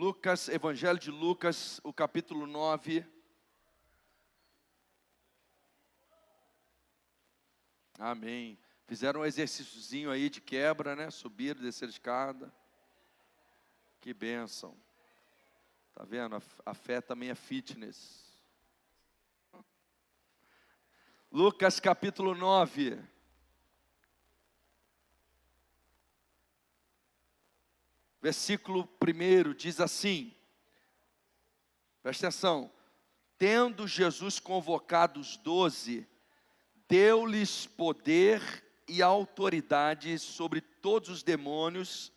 Lucas, Evangelho de Lucas, o capítulo 9. Amém. Fizeram um exercíciozinho aí de quebra, né? Subiram, desceram escada. Que bênção. Tá vendo? A fé também é fitness. Lucas capítulo 9. Versículo 1 diz assim. Presta atenção. Tendo Jesus convocado os 12, deu-lhes poder e autoridade sobre todos os demônios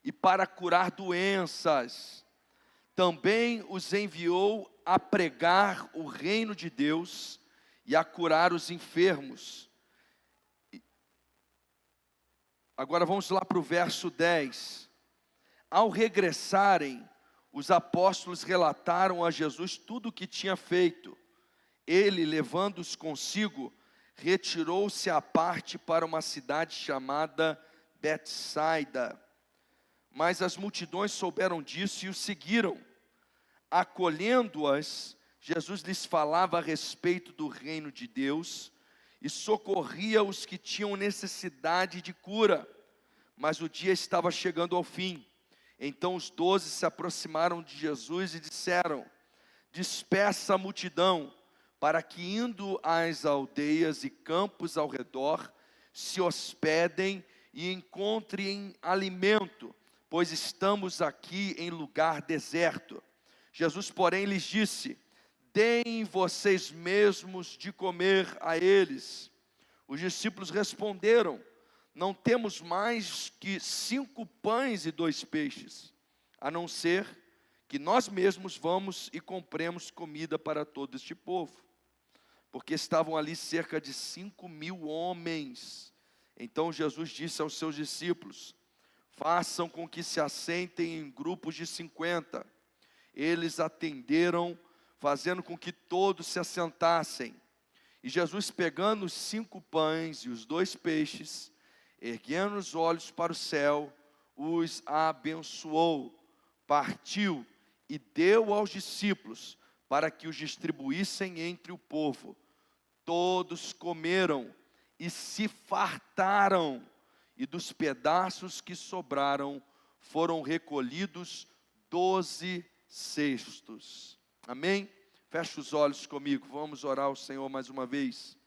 e para curar doenças. Também os enviou a pregar o reino de Deus e a curar os enfermos. Agora vamos lá para o verso 10. Ao regressarem, os apóstolos relataram a Jesus tudo o que tinha feito. Ele, levando-os consigo, retirou-se à parte para uma cidade chamada Betsaida. Mas as multidões souberam disso e o seguiram. Acolhendo-as, Jesus lhes falava a respeito do reino de Deus e socorria os que tinham necessidade de cura. Mas o dia estava chegando ao fim. Então os 12 se aproximaram de Jesus e disseram: dispersa a multidão, para que indo às aldeias e campos ao redor, se hospedem e encontrem alimento, pois estamos aqui em lugar deserto. Jesus, porém, lhes disse: deem vocês mesmos de comer a eles. Os discípulos responderam: não temos mais que 5 pães e 2 peixes, a não ser que nós mesmos vamos e compremos comida para todo este povo. Porque estavam ali cerca de 5.000 homens. Então Jesus disse aos seus discípulos: façam com que se assentem em grupos de 50. Eles atenderam, fazendo com que todos se assentassem. E Jesus, pegando os 5 pães e os 2 peixes, erguendo os olhos para o céu, os abençoou, partiu e deu aos discípulos para que os distribuíssem entre o povo. Todos comeram e se fartaram, e dos pedaços que sobraram foram recolhidos 12 cestos. Amém? Feche os olhos comigo, vamos orar ao Senhor mais uma vez.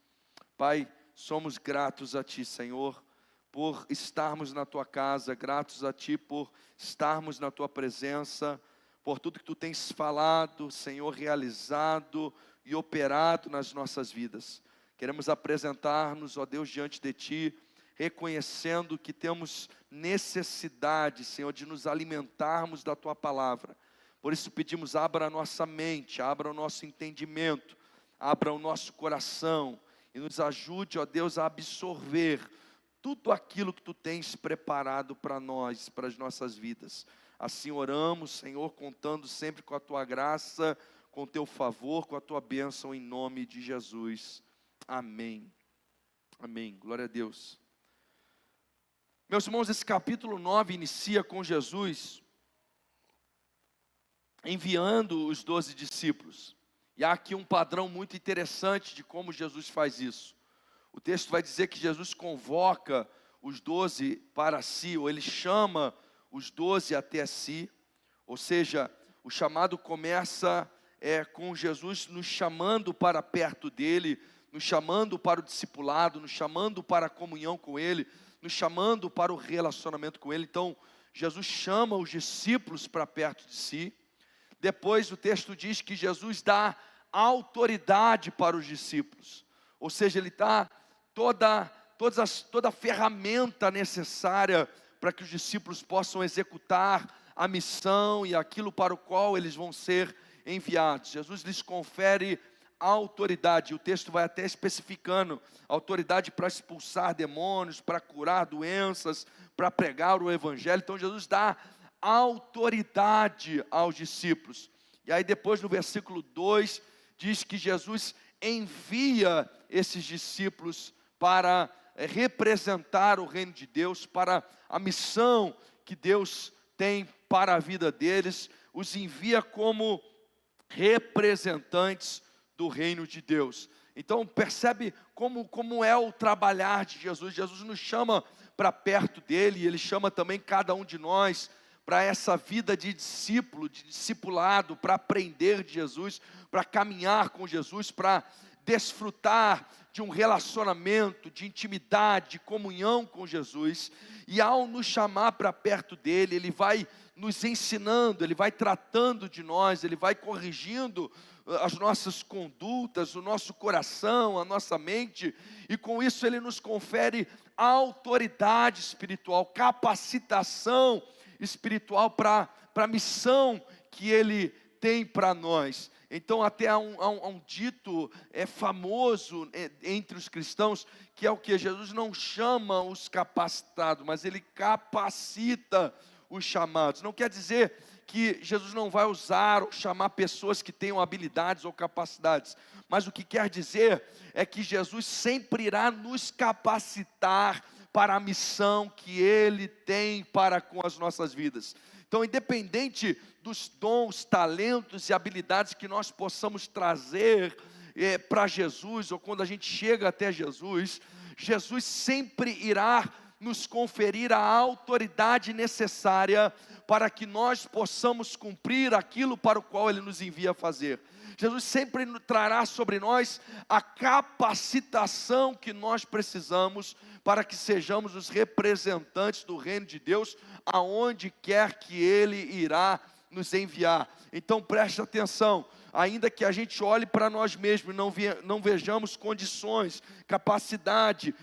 Pai, somos gratos a Ti, Senhor, por estarmos na Tua casa, gratos a Ti por estarmos na Tua presença, por tudo que Tu tens falado, Senhor, realizado e operado nas nossas vidas. Queremos apresentar-nos, ó Deus, diante de Ti, reconhecendo que temos necessidade, Senhor, de nos alimentarmos da Tua palavra. Por isso pedimos, abra a nossa mente, abra o nosso entendimento, abra o nosso coração e nos ajude, ó Deus, a absorver tudo aquilo que Tu tens preparado para nós, para as nossas vidas. Assim oramos, Senhor, contando sempre com a Tua graça, com o Teu favor, com a Tua bênção, em nome de Jesus. Amém. Amém. Glória a Deus. Meus irmãos, esse capítulo 9 inicia com Jesus enviando os 12 discípulos. E há aqui um padrão muito interessante de como Jesus faz isso. O texto vai dizer que Jesus convoca os 12 para si, ou Ele chama os 12 até si. Ou seja, o chamado começa com Jesus nos chamando para perto dEle, nos chamando para o discipulado, nos chamando para a comunhão com Ele, nos chamando para o relacionamento com Ele. Então, Jesus chama os discípulos para perto de si. Depois o texto diz que Jesus dá autoridade para os discípulos. Ou seja, Ele dá toda a ferramenta necessária para que os discípulos possam executar a missão e aquilo para o qual eles vão ser enviados. Jesus lhes confere autoridade. O texto vai até especificando autoridade para expulsar demônios, para curar doenças, para pregar o evangelho. Então Jesus dá autoridade aos discípulos. E aí depois no versículo 2 diz que Jesus envia esses discípulos para representar o reino de Deus, para a missão que Deus tem para a vida deles, os envia como representantes do reino de Deus. Então percebe como é o trabalhar de Jesus. Jesus nos chama para perto dele, e ele chama também cada um de nós para essa vida de discípulo, de discipulado, para aprender de Jesus, para caminhar com Jesus, para desfrutar de um relacionamento, de intimidade, de comunhão com Jesus. E ao nos chamar para perto dele, ele vai nos ensinando, ele vai tratando de nós, ele vai corrigindo as nossas condutas, o nosso coração, a nossa mente, e com isso ele nos confere autoridade espiritual, capacitação espiritual para a missão que ele tem para nós. Então até há um dito famoso entre os cristãos, que é o que? Jesus não chama os capacitados, mas ele capacita os chamados. Não quer dizer que Jesus não vai usar ou chamar pessoas que tenham habilidades ou capacidades, mas o que quer dizer é que Jesus sempre irá nos capacitar para a missão que ele tem para com as nossas vidas. Então, independente dos dons, talentos e habilidades que nós possamos trazer para Jesus, ou quando a gente chega até Jesus, Jesus sempre irá nos conferir a autoridade necessária para que nós possamos cumprir aquilo para o qual ele nos envia a fazer. Jesus sempre trará sobre nós a capacitação que nós precisamos para que sejamos os representantes do reino de Deus, aonde quer que ele irá nos enviar. Então preste atenção, ainda que a gente olhe para nós mesmos e não vejamos condições, capacidade,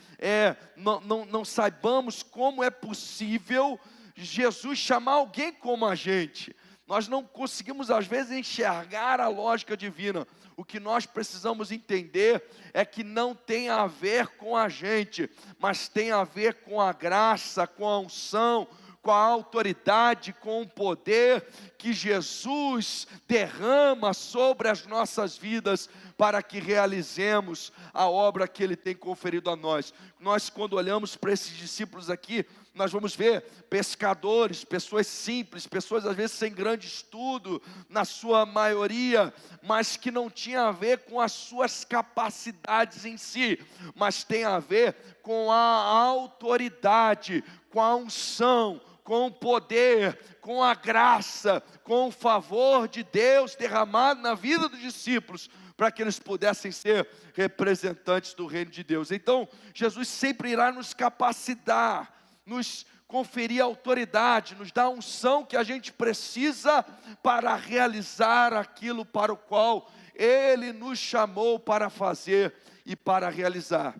não saibamos como é possível Jesus chamar alguém como a gente. Nós não conseguimos às vezes enxergar a lógica divina. O que nós precisamos entender é que não tem a ver com a gente, mas tem a ver com a graça, com a unção, com a autoridade, com o poder que Jesus derrama sobre as nossas vidas para que realizemos a obra que ele tem conferido a nós. Nós, quando olhamos para esses discípulos aqui, nós vamos ver pescadores, pessoas simples, pessoas às vezes sem grande estudo, na sua maioria, mas que não tinha a ver com as suas capacidades em si, mas tem a ver com a autoridade, com a unção, com o poder, com a graça, com o favor de Deus derramado na vida dos discípulos, para que eles pudessem ser representantes do reino de Deus. Então, Jesus sempre irá nos capacitar, nos conferir autoridade, nos dar a unção que a gente precisa para realizar aquilo para o qual ele nos chamou para fazer e para realizar.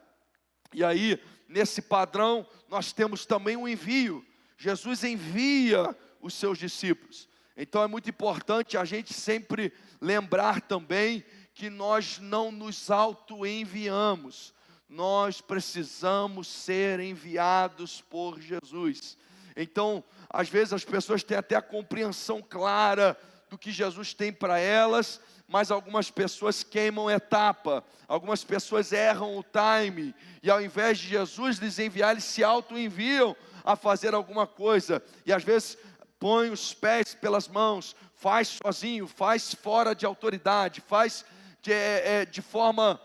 E aí, nesse padrão, nós temos também um envio. Jesus envia os seus discípulos. Então é muito importante a gente sempre lembrar também que nós não nos auto-enviamos. Nós precisamos ser enviados por Jesus. Então, às vezes as pessoas têm até a compreensão clara do que Jesus tem para elas, mas algumas pessoas queimam etapa, algumas pessoas erram o time, e ao invés de Jesus lhes enviar, eles se auto-enviam a fazer alguma coisa, e às vezes põe os pés pelas mãos, faz sozinho, faz fora de autoridade, faz de forma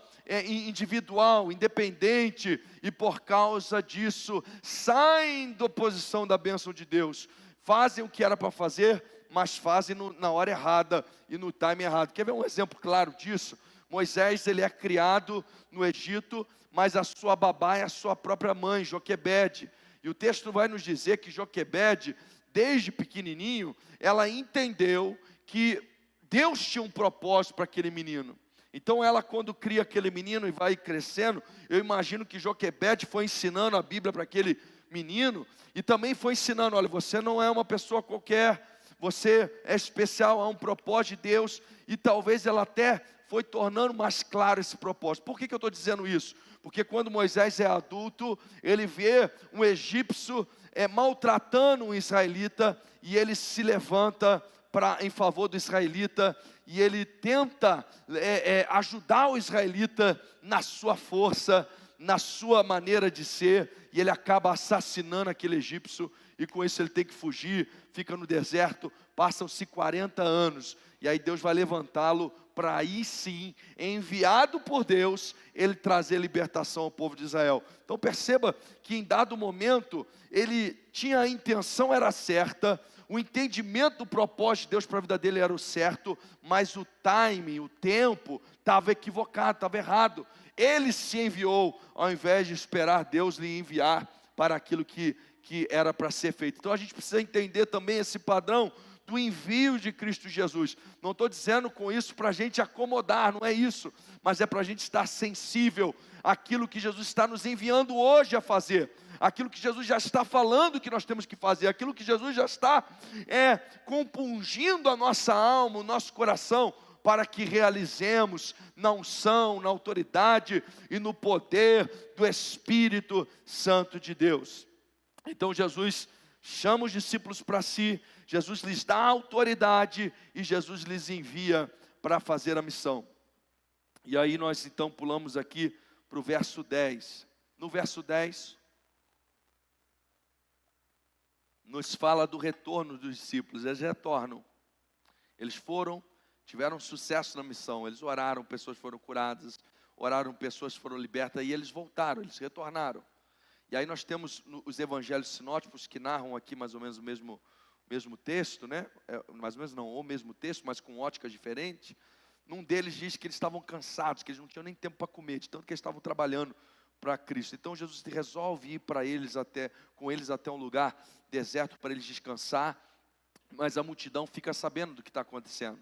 individual, independente, e por causa disso saem da posição da bênção de Deus, fazem o que era para fazer, mas fazem na hora errada e no time errado. Quer ver um exemplo claro disso? Moisés, ele é criado no Egito, mas a sua babá é a sua própria mãe, Joquebede, e o texto vai nos dizer que Joquebede, desde pequenininho, ela entendeu que Deus tinha um propósito para aquele menino. Então ela, quando cria aquele menino e vai crescendo, eu imagino que Joquebede foi ensinando a Bíblia para aquele menino, e também foi ensinando, olha, você não é uma pessoa qualquer, você é especial, há um propósito de Deus, e talvez ela até foi tornando mais claro esse propósito. Por que eu estou dizendo isso? Porque quando Moisés é adulto, ele vê um egípcio maltratando um israelita, e ele se levanta em favor do israelita, e ele tenta ajudar o israelita na sua força, na sua maneira de ser, e ele acaba assassinando aquele egípcio, e com isso ele tem que fugir, fica no deserto, passam-se 40 anos, e aí Deus vai levantá-lo para aí sim, enviado por Deus, ele trazer libertação ao povo de Israel. Então perceba que em dado momento, ele tinha a intenção, era certa, o entendimento do propósito de Deus para a vida dele era o certo, mas o timing, o tempo, estava equivocado, estava errado. Ele se enviou, ao invés de esperar Deus lhe enviar para aquilo que era para ser feito. Então a gente precisa entender também esse padrão do envio de Cristo Jesus. Não estou dizendo com isso para a gente acomodar, não é isso, mas é para a gente estar sensível àquilo que Jesus está nos enviando hoje a fazer, aquilo que Jesus já está falando que nós temos que fazer, aquilo que Jesus já está compungindo a nossa alma, o nosso coração, para que realizemos na unção, na autoridade e no poder do Espírito Santo de Deus. Então Jesus chama os discípulos para si, Jesus lhes dá autoridade e Jesus lhes envia para fazer a missão. E aí nós então pulamos aqui para o verso 10. No verso 10, nos fala do retorno dos discípulos. Eles retornam, eles foram, tiveram sucesso na missão, eles oraram, pessoas foram curadas, oraram, pessoas foram libertas, e eles voltaram, eles retornaram. E aí nós temos os evangelhos sinóticos que narram aqui mais ou menos o mesmo texto, né? Mais ou menos não, o mesmo texto, mas com óticas diferentes. Num deles diz que eles estavam cansados, que eles não tinham nem tempo para comer, de tanto que eles estavam trabalhando para Cristo. Então Jesus resolve ir com eles até um lugar deserto para eles descansar, mas a multidão fica sabendo do que está acontecendo.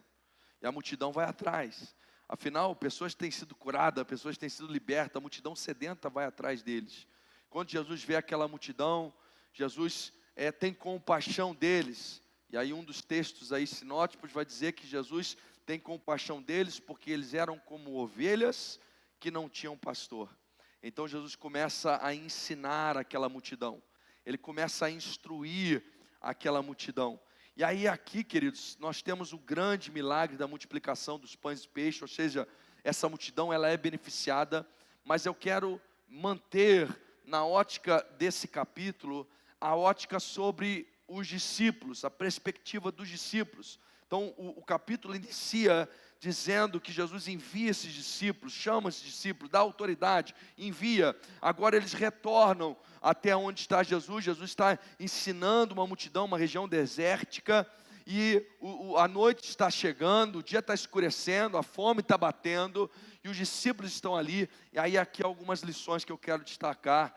E a multidão vai atrás. Afinal, pessoas têm sido curadas, pessoas têm sido libertas, a multidão sedenta vai atrás deles. Quando Jesus vê aquela multidão, Jesus tem compaixão deles. E aí um dos textos aí sinóticos vai dizer que Jesus tem compaixão deles porque eles eram como ovelhas que não tinham pastor. Então Jesus começa a ensinar aquela multidão. Ele começa a instruir aquela multidão. E aí aqui, queridos, nós temos o grande milagre da multiplicação dos pães e peixes, ou seja, essa multidão ela é beneficiada, mas eu quero manter na ótica desse capítulo, a ótica sobre os discípulos, a perspectiva dos discípulos. Então o capítulo inicia dizendo que Jesus envia esses discípulos, chama esses discípulos, dá autoridade, envia. Agora eles retornam até onde está Jesus. Jesus está ensinando uma multidão, uma região desértica, e a noite está chegando, o dia está escurecendo, a fome está batendo, e os discípulos estão ali. E aí aqui algumas lições que eu quero destacar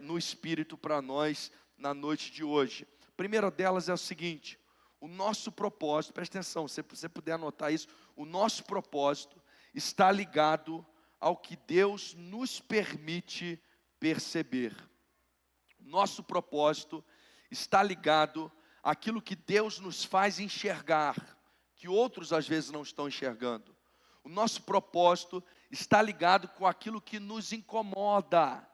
no Espírito para nós na noite de hoje. A primeira delas é o seguinte: o nosso propósito, presta atenção, se você puder anotar isso, o nosso propósito está ligado ao que Deus nos permite perceber. Nosso propósito está ligado àquilo que Deus nos faz enxergar, que outros às vezes não estão enxergando. O nosso propósito está ligado com aquilo que nos incomoda,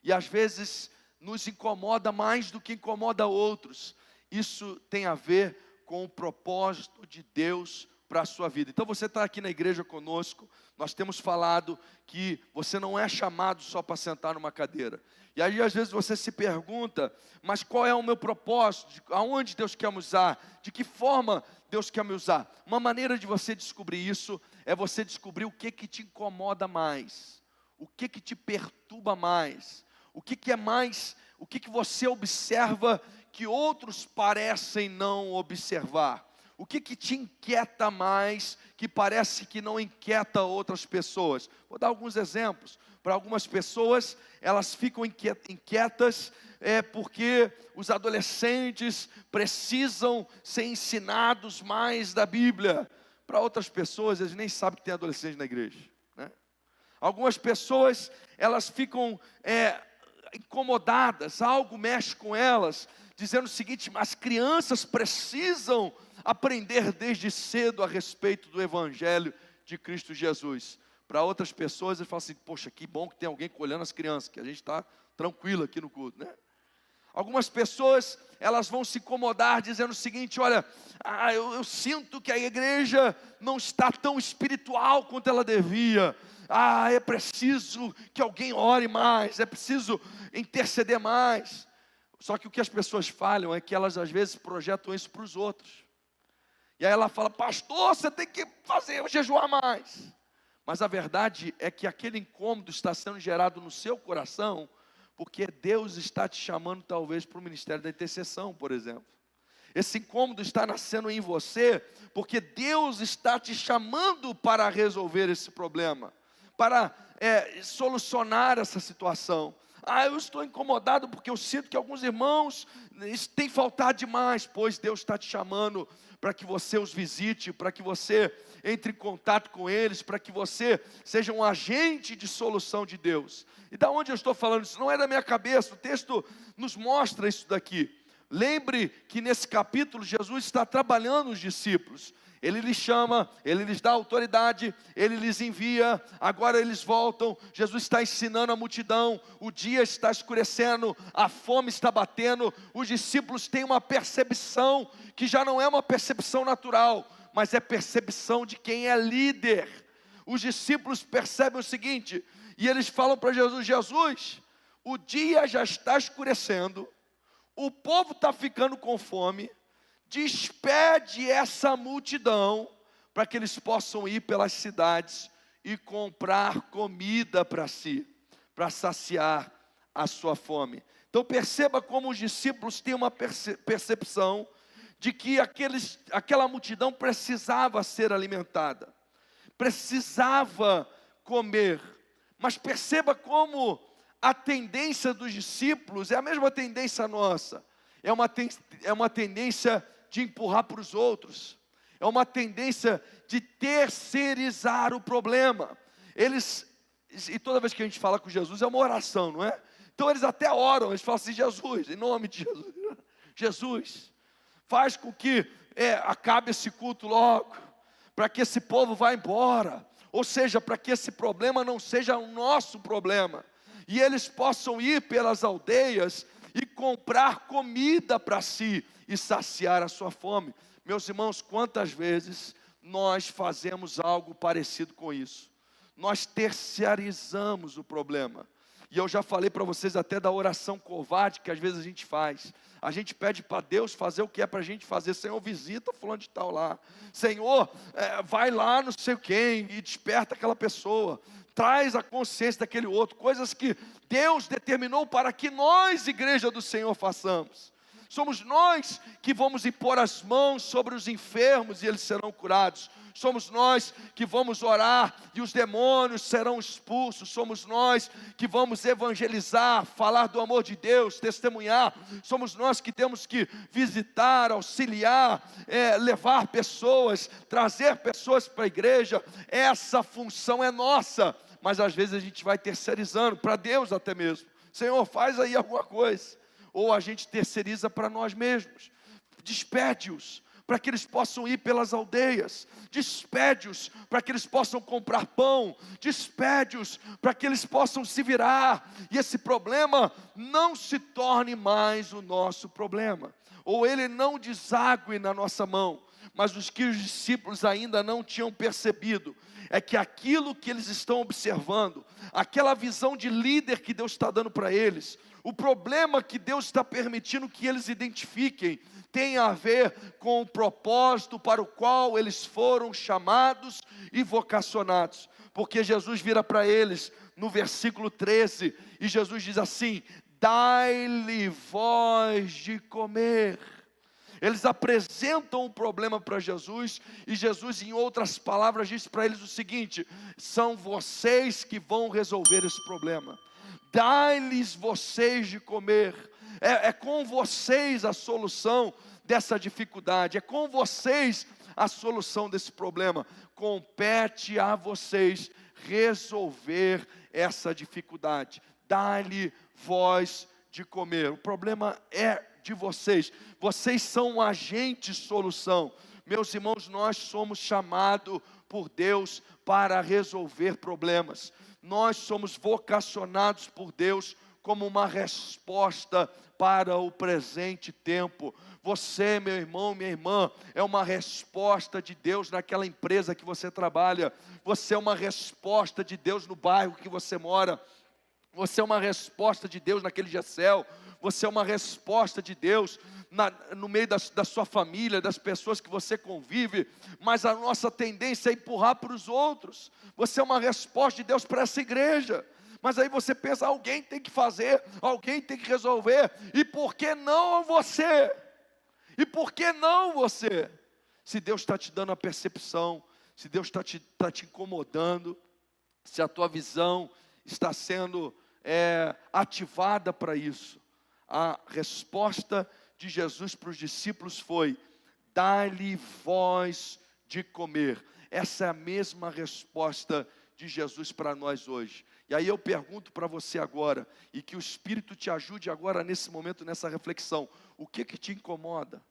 e às vezes nos incomoda mais do que incomoda outros. Isso tem a ver com o propósito de Deus para a sua vida. Então você está aqui na igreja conosco, nós temos falado que você não é chamado só para sentar numa cadeira. E aí às vezes você se pergunta, mas qual é o meu propósito? Aonde Deus quer me usar? De que forma Deus quer me usar? Uma maneira de você descobrir isso é você descobrir o que te incomoda mais, o que te perturba mais, o que é mais, o que você observa que outros parecem não observar. O que te inquieta mais, que parece que não inquieta outras pessoas? Vou dar alguns exemplos. Para algumas pessoas, elas ficam inquietas porque os adolescentes precisam ser ensinados mais da Bíblia. Para outras pessoas, eles nem sabem que tem adolescente na igreja, né? Algumas pessoas, elas ficam incomodadas, algo mexe com elas, dizendo o seguinte: as crianças precisam aprender desde cedo a respeito do Evangelho de Cristo Jesus. Para outras pessoas, eles falam assim: poxa, que bom que tem alguém olhando as crianças, que a gente está tranquilo aqui no culto, né? Algumas pessoas, elas vão se incomodar dizendo o seguinte: olha, eu sinto que a igreja não está tão espiritual quanto ela devia. É preciso que alguém ore mais, é preciso interceder mais. Só que o que as pessoas falham é que elas às vezes projetam isso para os outros. E aí ela fala: pastor, você tem que jejuar mais. Mas a verdade é que aquele incômodo está sendo gerado no seu coração, porque Deus está te chamando talvez para o ministério da intercessão, por exemplo. Esse incômodo está nascendo em você, porque Deus está te chamando para resolver esse problema, para solucionar essa situação. Eu estou incomodado porque eu sinto que alguns irmãos têm faltado demais. Pois Deus está te chamando para que você os visite, para que você entre em contato com eles, para que você seja um agente de solução de Deus. E da onde eu estou falando isso? Não é da minha cabeça, o texto nos mostra isso daqui. Lembre que nesse capítulo Jesus está trabalhando os discípulos. Ele lhes chama, Ele lhes dá autoridade, Ele lhes envia, agora eles voltam. Jesus está ensinando a multidão, o dia está escurecendo, a fome está batendo. Os discípulos têm uma percepção que já não é uma percepção natural, mas é percepção de quem é líder. Os discípulos percebem o seguinte, e eles falam para Jesus: Jesus, o dia já está escurecendo, o povo está ficando com fome, despede essa multidão para que eles possam ir pelas cidades e comprar comida para si, para saciar a sua fome. Então perceba como os discípulos têm uma percepção de que aquela multidão precisava ser alimentada, precisava comer. Mas perceba como a tendência dos discípulos é a mesma tendência nossa. É uma tendência de empurrar para os outros. É uma tendência de terceirizar o problema. E toda vez que a gente fala com Jesus é uma oração, não é? Então eles até oram, eles falam assim: Jesus, em nome de Jesus, Jesus, faz com que acabe esse culto logo, para que esse povo vá embora. Ou seja, para que esse problema não seja o nosso problema. E eles possam ir pelas aldeias e comprar comida para si e saciar a sua fome. Meus irmãos, quantas vezes nós fazemos algo parecido com isso? Nós terciarizamos o problema. E eu já falei para vocês até da oração covarde que às vezes a gente faz. A gente pede para Deus fazer o que é para a gente fazer. Senhor, visita fulano de tal lá. Senhor, vai lá não sei quem e desperta aquela pessoa. Traz a consciência daquele outro. Coisas que Deus determinou para que nós, igreja do Senhor, façamos. Somos nós que vamos impor as mãos sobre os enfermos e eles serão curados. Somos nós que vamos orar e os demônios serão expulsos. Somos nós que vamos evangelizar, falar do amor de Deus, testemunhar. Somos nós que temos que visitar, auxiliar, levar pessoas, trazer pessoas para a igreja. Essa função é nossa, mas às vezes a gente vai terceirizando, para Deus até mesmo. Senhor, faz aí alguma coisa. Ou a gente terceiriza para nós mesmos. Despede-os para que eles possam ir pelas aldeias. Despede-os para que eles possam comprar pão. Despede-os para que eles possam se virar. E esse problema não se torne mais o nosso problema. Ou ele não desague na nossa mão. Mas os que os discípulos ainda não tinham percebido é que aquilo que eles estão observando, aquela visão de líder que Deus está dando para eles, o problema que Deus está permitindo que eles identifiquem, tem a ver com o propósito para o qual eles foram chamados e vocacionados. Porque Jesus vira para eles no versículo 13, e Jesus diz assim: dai-lhe voz de comer. Eles apresentam o problema para Jesus, e Jesus, em outras palavras, diz para eles o seguinte: são vocês que vão resolver esse problema. Dai-lhes vocês de comer. É com vocês a solução dessa dificuldade. É com vocês a solução desse problema. Compete a vocês resolver essa dificuldade. Dai-lhe voz de comer. O problema é de vocês. Vocês são um agente de solução. Meus irmãos, nós somos chamados por Deus para resolver problemas. Nós somos vocacionados por Deus como uma resposta para o presente tempo. Você, meu irmão, minha irmã, é uma resposta de Deus naquela empresa que você trabalha. Você é uma resposta de Deus no bairro que você mora. Você é uma resposta de Deus naquele Gessel. você é uma resposta de Deus no meio da sua família, das pessoas que você convive, mas a nossa tendência é empurrar para os outros. Você é uma resposta de Deus para essa igreja. Mas aí você pensa, alguém tem que fazer, alguém tem que resolver, e por que não você? E por que não você? Se Deus está te dando a percepção, se Deus está te incomodando, se a tua visão está sendo ativada para isso. A resposta de Jesus para os discípulos foi: dá-lhe voz de comer. Essa é a mesma resposta de Jesus para nós hoje. E aí eu pergunto para você agora, e que o Espírito te ajude agora nesse momento, nessa reflexão: o que te incomoda?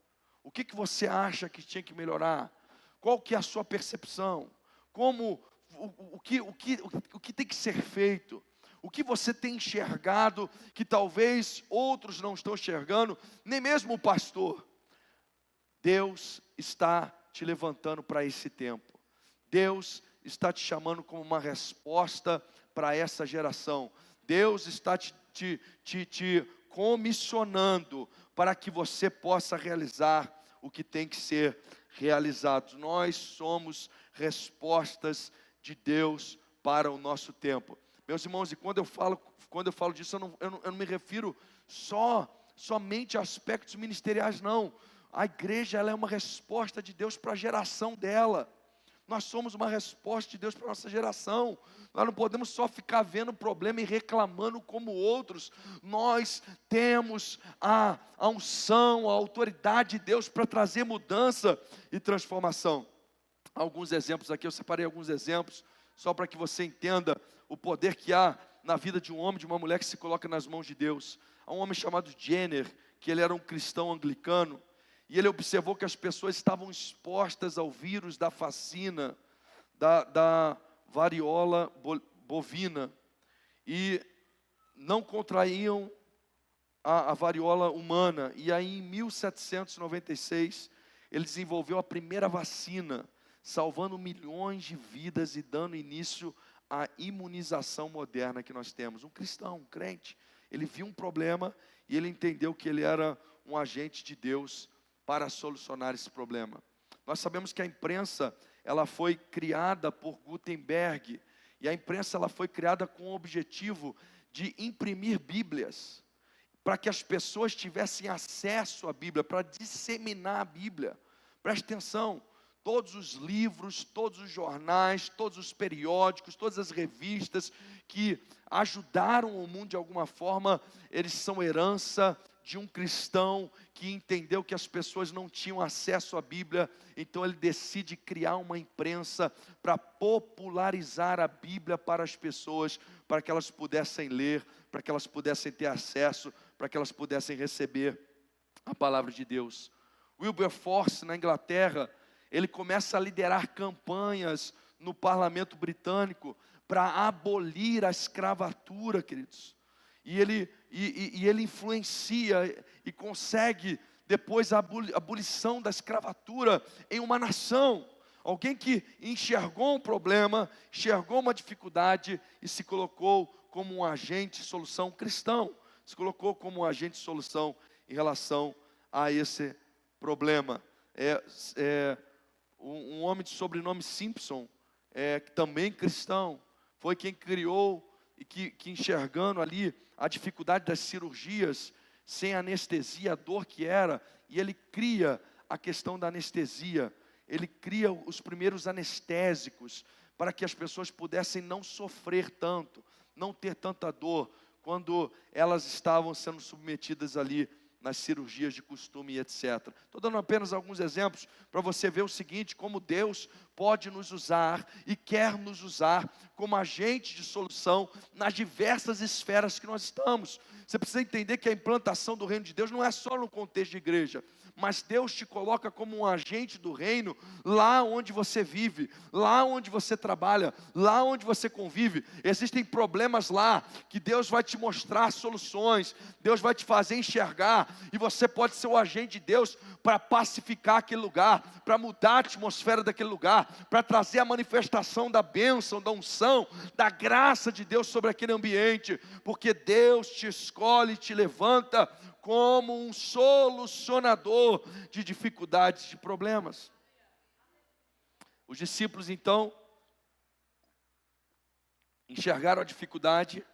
O que você acha que tinha que melhorar? Qual que é a sua percepção? O que tem que ser feito? O que você tem enxergado que talvez outros não estão enxergando, nem mesmo o pastor? Deus está te levantando para esse tempo. Deus está te chamando como uma resposta para essa geração. Deus está te comissionando para que você possa realizar o que tem que ser realizado. Nós somos respostas de Deus para o nosso tempo. Meus irmãos, e quando eu falo disso, eu não me refiro somente a aspectos ministeriais, não. A igreja, ela é uma resposta de Deus para a geração dela. Nós somos uma resposta de Deus para a nossa geração. Nós não podemos só ficar vendo o problema e reclamando como outros. Nós temos a unção, a autoridade de Deus para trazer mudança e transformação. Alguns exemplos aqui, eu separei alguns exemplos, só para que você entenda o poder que há na vida de um homem, de uma mulher que se coloca nas mãos de Deus. Há um homem chamado Jenner, que ele era um cristão anglicano, e ele observou que as pessoas estavam expostas ao vírus da vacina, da variola bovina, e não contraíam a variola humana. E aí em 1796, ele desenvolveu a primeira vacina, salvando milhões de vidas e dando início à imunização moderna que nós temos. Um cristão, um crente, ele viu um problema e ele entendeu que ele era um agente de Deus para solucionar esse problema. Nós sabemos que a imprensa, ela foi criada por Gutenberg, e a imprensa ela foi criada com o objetivo de imprimir Bíblias, para que as pessoas tivessem acesso à Bíblia, para disseminar a Bíblia. Preste atenção, todos os livros, todos os jornais, todos os periódicos, todas as revistas que ajudaram o mundo de alguma forma, eles são herança de um cristão que entendeu que as pessoas não tinham acesso à Bíblia, então ele decide criar uma imprensa para popularizar a Bíblia para as pessoas, para que elas pudessem ler, para que elas pudessem ter acesso, para que elas pudessem receber a palavra de Deus. Wilberforce, na Inglaterra, ele começa a liderar campanhas no parlamento britânico para abolir a escravatura, queridos. E ele influencia e consegue depois a abolição da escravatura em uma nação. Alguém que enxergou um problema, enxergou uma dificuldade e se colocou como um agente de solução cristão. Se colocou como um agente de solução em relação a esse problema. Um homem de sobrenome Simpson, também cristão, foi quem criou e que enxergando ali a dificuldade das cirurgias, sem anestesia, a dor que era, e ele cria a questão da anestesia, ele cria os primeiros anestésicos, para que as pessoas pudessem não sofrer tanto, não ter tanta dor, quando elas estavam sendo submetidas ali nas cirurgias de costume e etc. Estou dando apenas alguns exemplos para você ver o seguinte: como Deus pode nos usar e quer nos usar como agente de solução nas diversas esferas que nós estamos. Você precisa entender que a implantação do reino de Deus não é só no contexto de igreja, mas Deus te coloca como um agente do reino lá onde você vive, lá onde você trabalha, lá onde você convive. Existem problemas lá que Deus vai te mostrar soluções, Deus vai te fazer enxergar, e você pode ser o agente de Deus para pacificar aquele lugar, para mudar a atmosfera daquele lugar, para trazer a manifestação da bênção, da unção, da graça de Deus sobre aquele ambiente, porque Deus te escolhe e te levanta como um solucionador de dificuldades, de problemas. Os discípulos então enxergaram a dificuldade,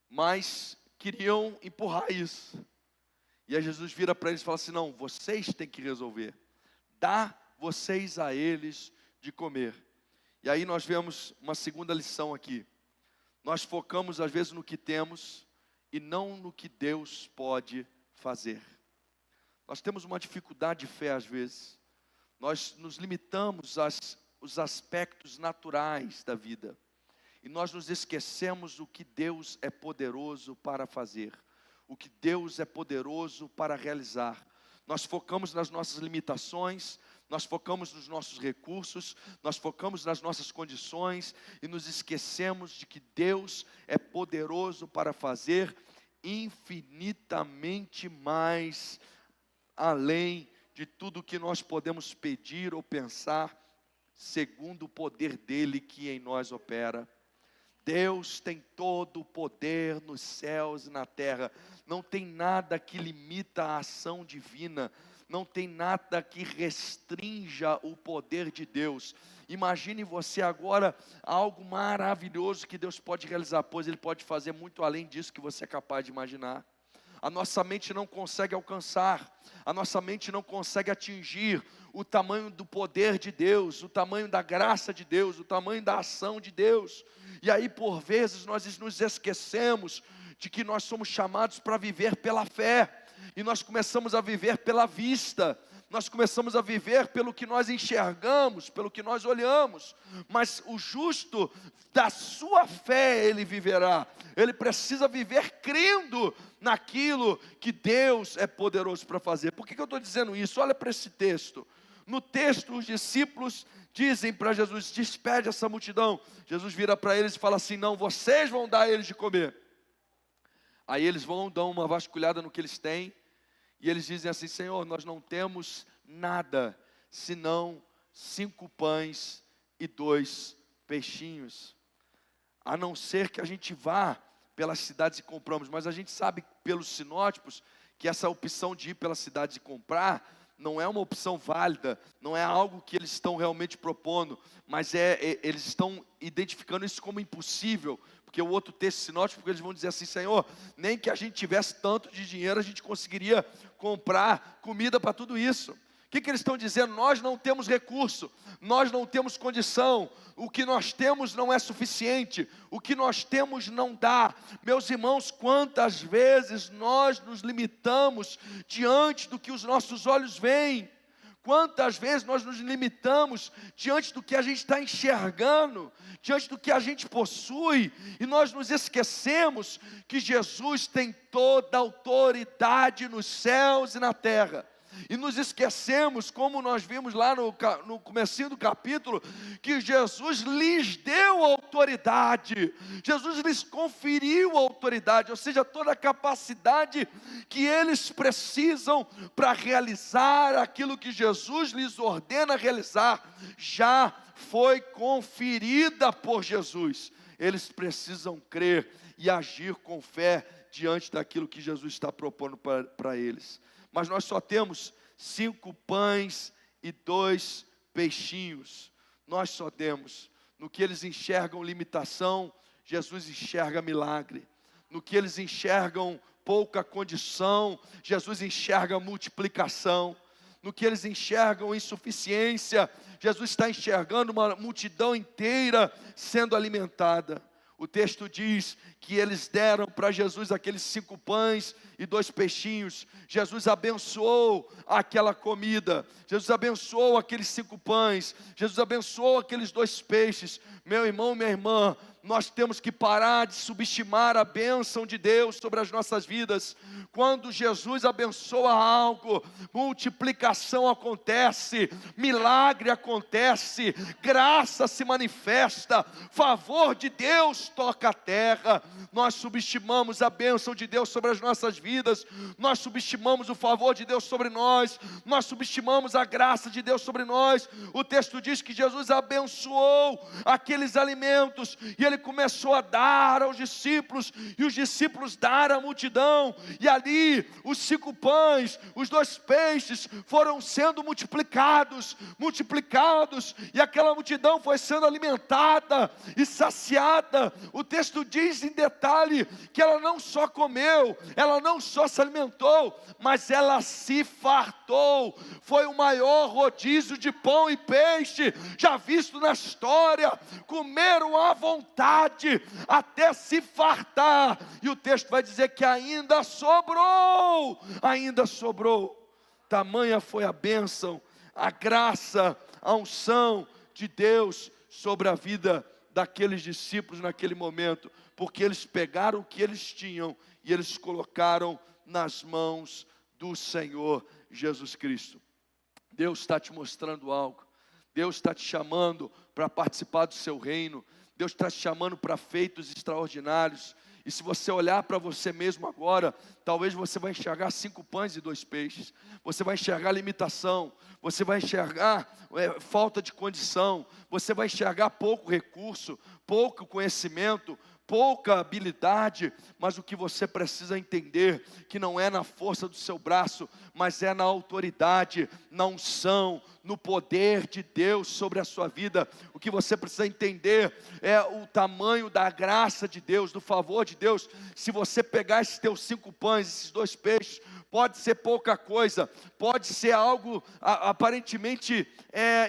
mas queriam empurrar isso. E aí Jesus vira para eles e fala assim: não, vocês têm que resolver. Dá vocês a eles de comer. E aí nós vemos uma segunda lição aqui. Nós focamos às vezes no que temos e não no que Deus pode fazer. Nós temos uma dificuldade de fé às vezes. Nós nos limitamos aos aspectos naturais da vida. E nós nos esquecemos do que Deus é poderoso para fazer. O que Deus é poderoso para realizar. Nós focamos nas nossas limitações, nós focamos nos nossos recursos, nós focamos nas nossas condições e nos esquecemos de que Deus é poderoso para fazer infinitamente mais além de tudo que nós podemos pedir ou pensar, segundo o poder dele que em nós opera. Deus tem todo o poder nos céus e na terra. Não tem nada que limita a ação divina. Não tem nada que restrinja o poder de Deus. Imagine você agora algo maravilhoso que Deus pode realizar, pois Ele pode fazer muito além disso que você é capaz de imaginar. A nossa mente não consegue alcançar, a nossa mente não consegue atingir o tamanho do poder de Deus, o tamanho da graça de Deus, o tamanho da ação de Deus. E aí por vezes nós nos esquecemos de que nós somos chamados para viver pela fé, e nós começamos a viver pela vista, nós começamos a viver pelo que nós enxergamos, pelo que nós olhamos, mas o justo da sua fé ele viverá, ele precisa viver crendo naquilo que Deus é poderoso para fazer. Por que eu estou dizendo isso? Olha para esse texto. No texto os discípulos dizem para Jesus: despede essa multidão. Jesus vira para eles e fala assim: não, vocês vão dar a eles de comer. Aí eles vão, dão uma vasculhada no que eles têm, e eles dizem assim: Senhor, nós não temos nada, senão 5 pães e 2 peixinhos. A não ser que a gente vá pelas cidades e compramos, mas a gente sabe pelos sinótipos que essa opção de ir pelas cidades e comprar não é uma opção válida, não é algo que eles estão realmente propondo, mas eles estão identificando isso como impossível, porque o outro texto sinótico, porque eles vão dizer assim: Senhor, nem que a gente tivesse tanto de dinheiro, a gente conseguiria comprar comida para tudo isso. O que eles estão dizendo? Nós não temos recurso, nós não temos condição, o que nós temos não é suficiente, o que nós temos não dá. Meus irmãos, quantas vezes nós nos limitamos diante do que os nossos olhos veem? Quantas vezes nós nos limitamos diante do que a gente está enxergando, diante do que a gente possui, e nós nos esquecemos que Jesus tem toda a autoridade nos céus e na terra. E nos esquecemos, como nós vimos lá no comecinho do capítulo, que Jesus lhes deu autoridade, Jesus lhes conferiu autoridade, ou seja, toda a capacidade que eles precisam para realizar aquilo que Jesus lhes ordena realizar, já foi conferida por Jesus. Eles precisam crer e agir com fé diante daquilo que Jesus está propondo para eles. Mas nós só temos 5 pães e 2 peixinhos. Nós só temos. No que eles enxergam limitação, Jesus enxerga milagre. No que eles enxergam pouca condição, Jesus enxerga multiplicação. No que eles enxergam insuficiência, Jesus está enxergando uma multidão inteira sendo alimentada. O texto diz que eles deram para Jesus aqueles 5 pães e 2 peixinhos. Jesus abençoou aquela comida. Jesus abençoou aqueles 5 pães. Jesus abençoou aqueles 2 peixes. Meu irmão, minha irmã, nós temos que parar de subestimar a bênção de Deus sobre as nossas vidas. Quando Jesus abençoa algo, multiplicação acontece, milagre acontece, graça se manifesta, favor de Deus toca a terra. Nós subestimamos a bênção de Deus sobre as nossas vidas, nós subestimamos o favor de Deus sobre nós, nós subestimamos a graça de Deus sobre nós. O texto diz que Jesus abençoou aqueles alimentos, e Ele começou a dar aos discípulos, e os discípulos deram à multidão, e ali os 5 pães, os 2 peixes foram sendo multiplicados, e aquela multidão foi sendo alimentada e saciada. O texto diz em detalhe que ela não só comeu, ela não só se alimentou, mas ela se fartou. Foi o maior rodízio de pão e peixe já visto na história. Comeram à vontade até se fartar, e o texto vai dizer que ainda sobrou. Tamanha foi a bênção, a graça, a unção de Deus sobre a vida daqueles discípulos naquele momento, porque eles pegaram o que eles tinham e eles colocaram nas mãos do Senhor Jesus Cristo. Deus está te mostrando algo, Deus está te chamando para participar do seu reino, Deus está te chamando para feitos extraordinários. E se você olhar para você mesmo agora, talvez você vai enxergar 5 pães e 2 peixes, você vai enxergar limitação, você vai enxergar falta de condição, você vai enxergar pouco recurso, pouco conhecimento, pouca habilidade, mas o que você precisa entender, que não é na força do seu braço, mas é na autoridade, na unção, no poder de Deus sobre a sua vida. O que você precisa entender é o tamanho da graça de Deus, do favor de Deus. Se você pegar esses teus 5 pães, esses 2 peixes, pode ser pouca coisa, pode ser algo aparentemente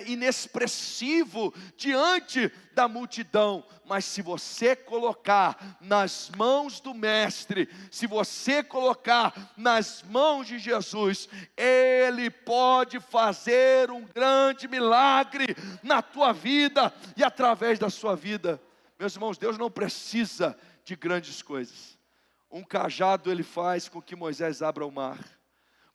inexpressivo diante da multidão, mas se você colocar nas mãos do Mestre, se você colocar nas mãos de Jesus, Ele pode fazer um grande milagre na tua vida e através da sua vida. Meus irmãos, Deus não precisa de grandes coisas. Um cajado Ele faz com que Moisés abra o mar.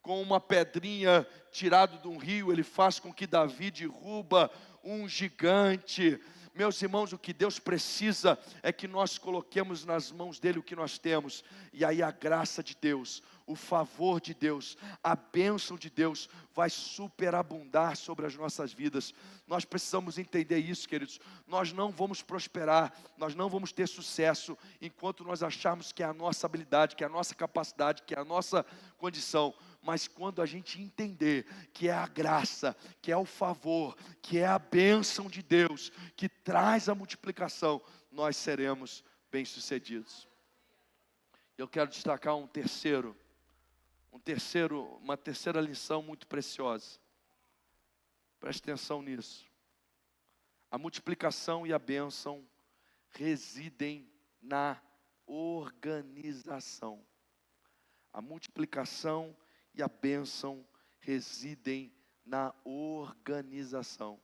Com uma pedrinha tirada de um rio, Ele faz com que Davi derruba um gigante. Meus irmãos, o que Deus precisa é que nós coloquemos nas mãos dEle o que nós temos. E aí a graça de Deus, o favor de Deus, a bênção de Deus vai superabundar sobre as nossas vidas. Nós precisamos entender isso, queridos. Nós não vamos prosperar, nós não vamos ter sucesso enquanto nós acharmos que é a nossa habilidade, que é a nossa capacidade, que é a nossa condição. Mas quando a gente entender que é a graça, que é o favor, que é a bênção de Deus, que traz a multiplicação, nós seremos bem-sucedidos. Eu quero destacar uma terceira lição muito preciosa. Preste atenção nisso. A multiplicação e a bênção residem na organização. A multiplicação e a bênção residem na organização.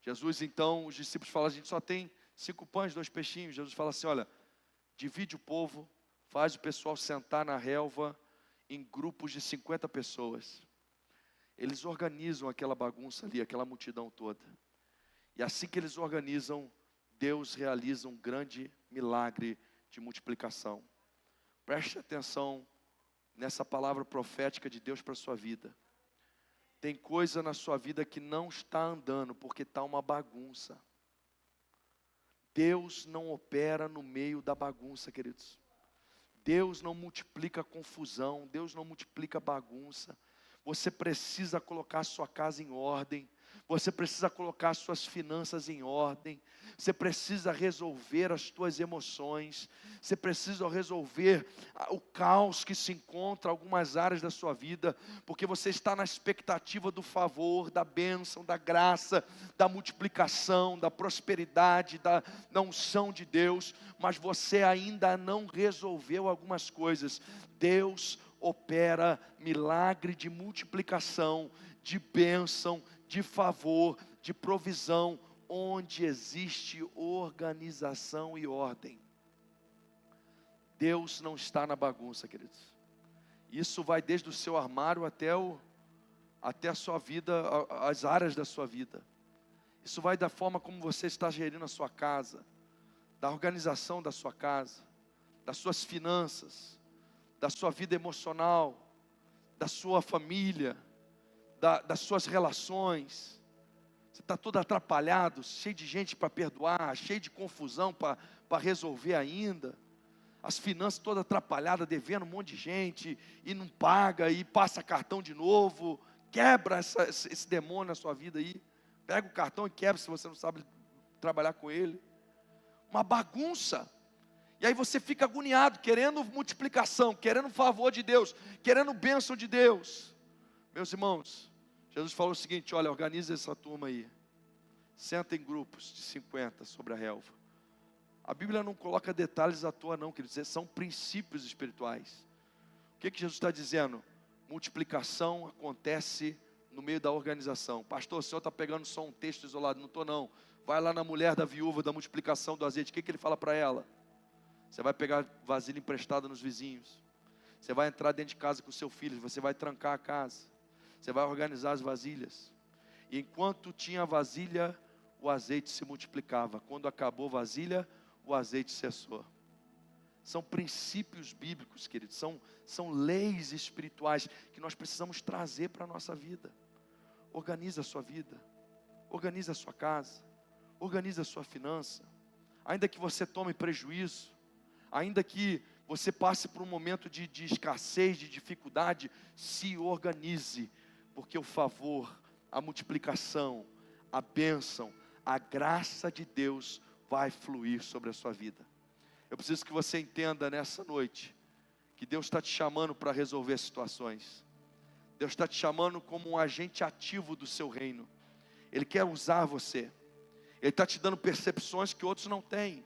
Jesus, então, os discípulos falam, a gente só tem 5 pães, 2 peixinhos. Jesus fala assim, olha, divide o povo, faz o pessoal sentar na relva em grupos de 50 pessoas. Eles organizam aquela bagunça ali, aquela multidão toda. E assim que eles organizam, Deus realiza um grande milagre de multiplicação. Preste atenção nessa palavra profética de Deus para a sua vida. Tem coisa na sua vida que não está andando porque está uma bagunça. Deus não opera no meio da bagunça, queridos. Deus não multiplica confusão, Deus não multiplica bagunça. Você precisa colocar a sua casa em ordem, você precisa colocar as suas finanças em ordem, você precisa resolver as suas emoções, você precisa resolver o caos que se encontra em algumas áreas da sua vida, porque você está na expectativa do favor, da bênção, da graça, da multiplicação, da prosperidade, da unção de Deus, mas você ainda não resolveu algumas coisas. Deus opera milagre de multiplicação, de bênção, de favor, de provisão, onde existe organização e ordem. Deus não está na bagunça, queridos. Isso vai desde o seu armário até a sua vida, as áreas da sua vida. Isso vai da forma como você está gerindo a sua casa, da organização da sua casa, das suas finanças, da sua vida emocional, da sua família, das suas relações. Você está todo atrapalhado, cheio de gente para perdoar, cheio de confusão para resolver ainda. As finanças todas atrapalhadas, devendo um monte de gente, e não paga, e passa cartão de novo. Quebra esse demônio na sua vida aí. Pega o cartão e quebra se você não sabe trabalhar com ele. Uma bagunça. E aí você fica agoniado, querendo multiplicação, querendo favor de Deus, querendo bênção de Deus. Meus irmãos, Jesus falou o seguinte: olha, organiza essa turma aí. Senta em grupos de 50 sobre a relva. A Bíblia não coloca detalhes à toa não, quer dizer, são princípios espirituais. O que Jesus está dizendo? Multiplicação acontece no meio da organização. Pastor, o senhor está pegando só um texto isolado. Não estou não. Vai lá na mulher da viúva da multiplicação do azeite. O que ele fala para ela? Você vai pegar vasilha emprestada nos vizinhos. Você vai entrar dentro de casa com o seu filho. Você vai trancar a casa. Você vai organizar as vasilhas. E enquanto tinha vasilha, o azeite se multiplicava. Quando acabou a vasilha, o azeite cessou. São princípios bíblicos, queridos. São leis espirituais que nós precisamos trazer para a nossa vida. Organiza a sua vida. Organiza a sua casa. Organiza a sua finança. Ainda que você tome prejuízo, ainda que você passe por um momento de escassez, de dificuldade, se organize, porque o favor, a multiplicação, a bênção, a graça de Deus vai fluir sobre a sua vida. Eu preciso que você entenda nessa noite, que Deus está te chamando para resolver situações. Deus está te chamando como um agente ativo do seu reino. Ele quer usar você. Ele está te dando percepções que outros não têm.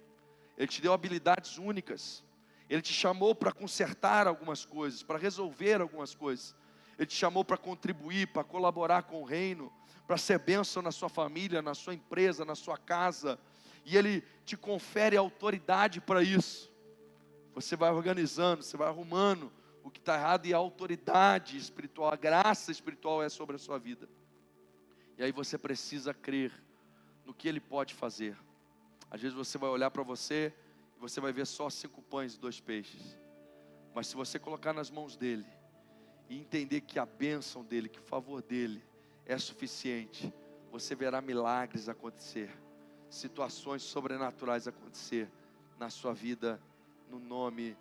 Ele te deu habilidades únicas. Ele te chamou para consertar algumas coisas, para resolver algumas coisas. Ele te chamou para contribuir, para colaborar com o reino, para ser bênção na sua família, na sua empresa, na sua casa. E Ele te confere autoridade para isso. Você vai organizando, você vai arrumando o que está errado, e a autoridade espiritual, a graça espiritual é sobre a sua vida. E aí você precisa crer no que Ele pode fazer. Às vezes você vai olhar para você e você vai ver só 5 pães e 2 peixes. Mas se você colocar nas mãos dEle e entender que a bênção dEle, que o favor dEle é suficiente, você verá milagres acontecer, situações sobrenaturais acontecer na sua vida, no nome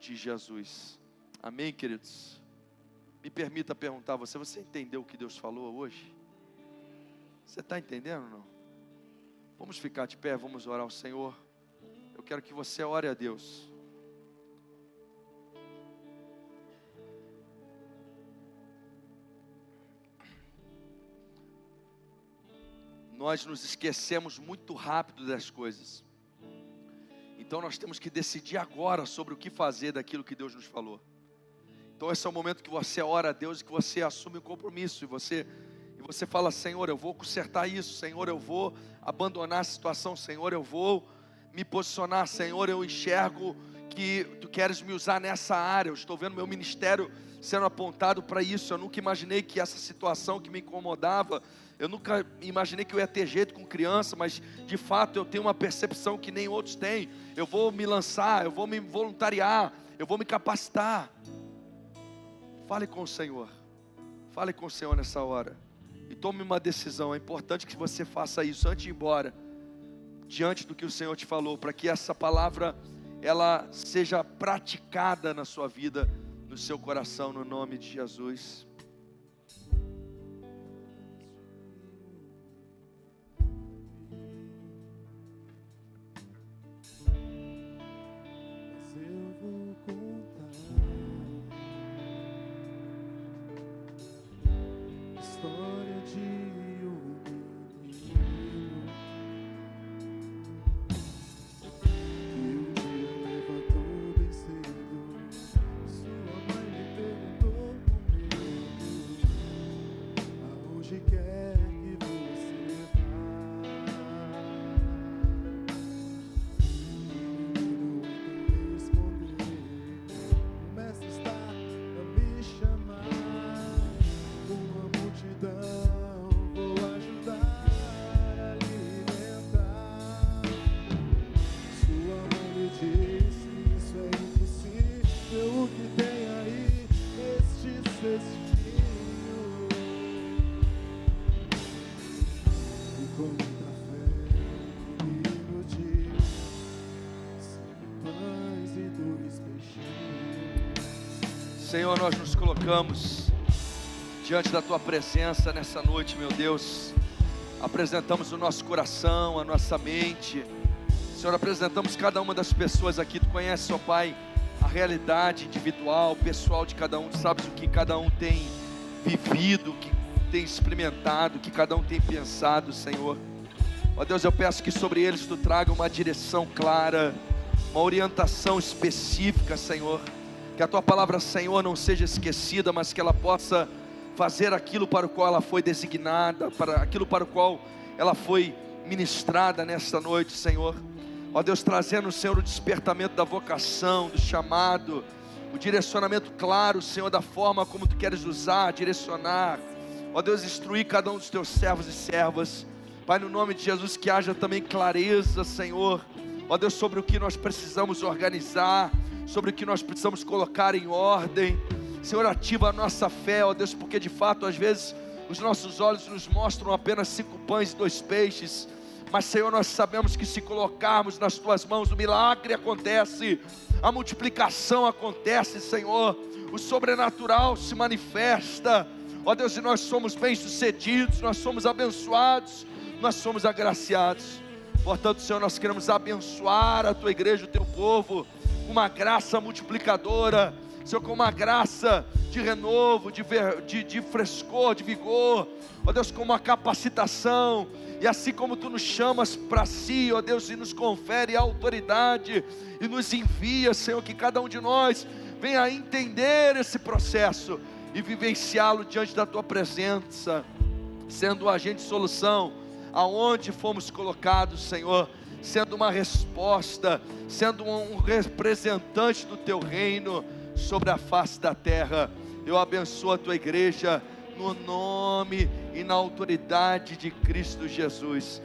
de Jesus. Amém, queridos? Me permita perguntar a você: você entendeu o que Deus falou hoje? Você está entendendo ou não? Vamos ficar de pé, vamos orar ao Senhor. Eu quero que você ore a Deus. Nós nos esquecemos muito rápido das coisas. Então nós temos que decidir agora sobre o que fazer daquilo que Deus nos falou. Então esse é o momento que você ora a Deus e que você assume um compromisso. E você fala: Senhor, eu vou consertar isso. Senhor, eu vou abandonar a situação. Senhor, eu vou me posicionar. Senhor, eu enxergo que Tu queres me usar nessa área. Eu estou vendo meu ministério sendo apontado para isso. Eu nunca imaginei que essa situação que me incomodava, eu nunca imaginei que eu ia ter jeito com criança, mas de fato eu tenho uma percepção que nem outros têm. Eu vou me lançar, eu vou me voluntariar, eu vou me capacitar. Fale com o Senhor. Fale com o Senhor nessa hora. E tome uma decisão. É importante que você faça isso antes de ir embora, diante do que o Senhor te falou, para que essa palavra ela seja praticada na sua vida, no seu coração, no nome de Jesus. com muita fé e no dia, pães e 2 peixinhos. Senhor, nós nos colocamos diante da Tua presença nessa noite, meu Deus. Apresentamos o nosso coração, a nossa mente. Senhor, apresentamos cada uma das pessoas aqui. Tu conheces, ó Pai, a realidade individual, pessoal de cada um. Tu sabes o que cada um tem vivido, o que tem experimentado, o que cada um tem pensado, Senhor. Ó Deus, eu peço que sobre eles Tu traga uma direção clara, uma orientação específica, Senhor. Que a Tua palavra, Senhor, não seja esquecida, mas que ela possa fazer aquilo para o qual ela foi designada, para aquilo para o qual ela foi ministrada nesta noite, Senhor. Ó Deus, trazendo, Senhor, o despertamento da vocação, do chamado, o direcionamento claro, Senhor, da forma como Tu queres usar, direcionar. Ó Deus, instruir cada um dos Teus servos e servas. Pai, no nome de Jesus, que haja também clareza, Senhor. Ó Deus, sobre o que nós precisamos organizar, sobre o que nós precisamos colocar em ordem. Senhor, ativa a nossa fé, ó Deus, porque de fato, às vezes, os nossos olhos nos mostram apenas 5 pães e 2 peixes. Mas, Senhor, nós sabemos que se colocarmos nas Tuas mãos, o milagre acontece, a multiplicação acontece, Senhor. O sobrenatural se manifesta. Ó Deus, e nós somos bem-sucedidos, nós somos abençoados, nós somos agraciados. Portanto, Senhor, nós queremos abençoar a Tua igreja, o Teu povo, com uma graça multiplicadora, Senhor, com uma graça de renovo, de frescor, de vigor, ó Deus, com uma capacitação, e assim como Tu nos chamas para si, ó Deus, e nos confere autoridade, e nos envia, Senhor, que cada um de nós venha a entender esse processo, e vivenciá-lo diante da Tua presença, sendo um agente de solução, aonde fomos colocados, Senhor, sendo uma resposta, sendo um representante do Teu reino, sobre a face da terra. Eu abençoo a Tua igreja, no nome e na autoridade de Cristo Jesus.